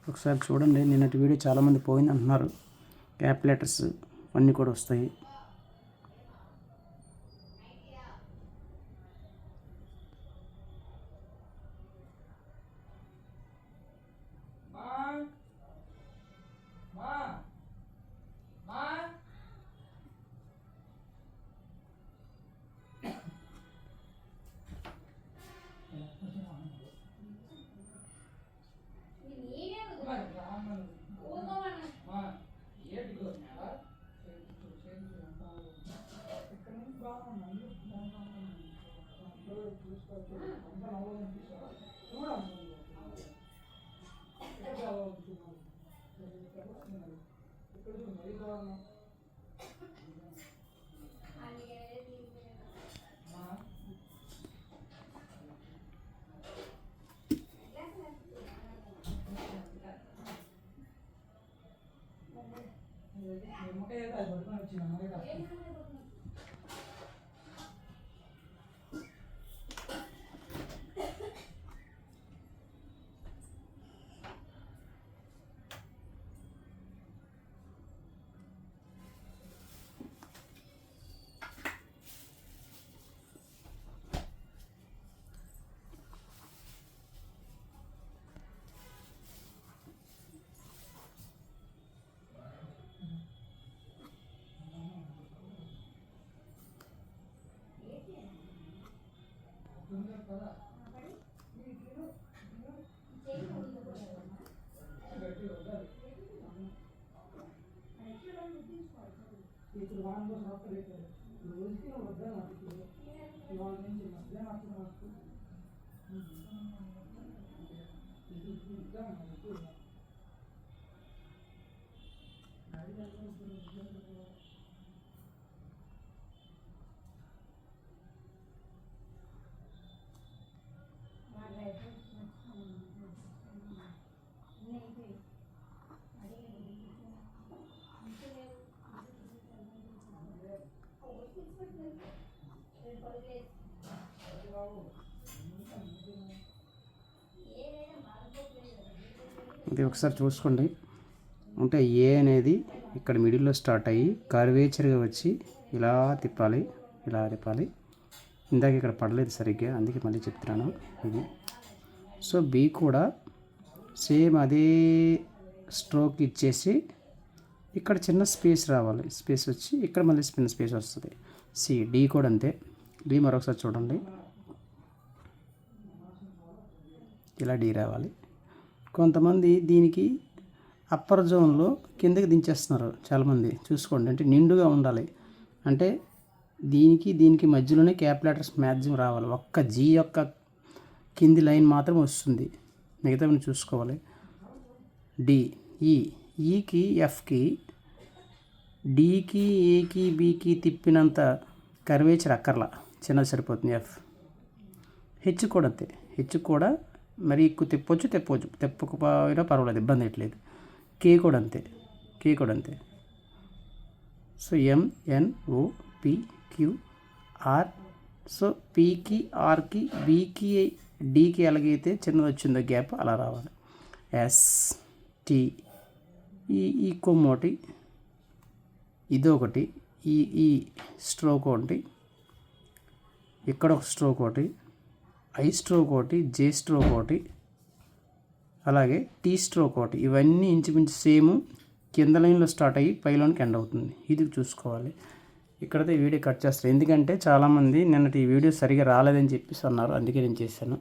ఒకసారి చూడండి. నిన్నటి వీడియో చాలామంది పోయింది అంటున్నారు. క్యాప్ లెటర్స్ అన్నీ కూడా వస్తాయి. ఇది ఒకసారి చూసుకోండి. అంటే ఏ అనేది ఇక్కడ మిడిల్లో స్టార్ట్ అయ్యి కర్వేచర్గా వచ్చి ఇలా తిప్పాలి, ఇలా తిప్పాలి. ఇందాక ఇక్కడ పడలేదు సరిగ్గా, అందుకే మళ్ళీ చెప్తున్నాను ఇది. సో బి కూడా సేమ్ అదే స్ట్రోక్ ఇచ్చేసి ఇక్కడ చిన్న స్పేస్ రావాలి, స్పేస్ వచ్చి ఇక్కడ మళ్ళీ చిన్న స్పేస్ వస్తుంది. సి డి కూడా అంతే. డి మరొకసారి చూడండి, ఇలా డి రావాలి. కొంతమంది దీనికి అప్పర్ జోన్లో కిందకి దించేస్తున్నారు చాలామంది, చూసుకోండి. అంటే నిండుగా ఉండాలి, అంటే దీనికి మధ్యలోనే క్యాప్ లెటర్స్ మ్యాక్సిమం రావాలి. ఒక్క జీ యొక్క కింది లైన్ మాత్రం వస్తుంది, మిగతా చూసుకోవాలి. డి ఈకి ఎఫ్కి డికి ఏకి బికి తిప్పినంత కర్వేచర్ అక్కర్లా, చిన్నది సరిపోతుంది. ఎఫ్ హెచ్ కూడా అంతే. హెచ్ కూడా మరి ఎక్కువ తిప్పకపోయినా పర్వాలేదు, ఇబ్బంది ఎట్లేదు. కే కూడా అంతే. So MNO PQR. సో పీకి ఆర్కి బీకి డీకి ఎలాగైతే చిన్నది వచ్చిందో గ్యాప్ అలా రావాలి. ఎస్ టీ ఈ కొమ్మోటి, ఇదొకటి, ఈ స్ట్రోక్ ఒకటి, ఇక్కడ ఒక స్ట్రోక్ ఒకటి, ఐ స్ట్రోక్ ఒకటి, జే స్ట్రోక్ ఒకటి, అలాగే టీ స్ట్రోక్ ఒకటి. ఇవన్నీ ఇంచుమించు సేమ్ కింద లైన్లో స్టార్ట్ అయ్యి పైలోనికి ఎండ్ అవుతుంది. ఇది చూసుకోవాలి. ఇక్కడైతే వీడియో కట్ చేస్తాను, ఎందుకంటే చాలామంది నిన్నటి ఈ వీడియో సరిగా రాలేదని చెప్పేసి అన్నారు, అందుకే నేను చేశాను.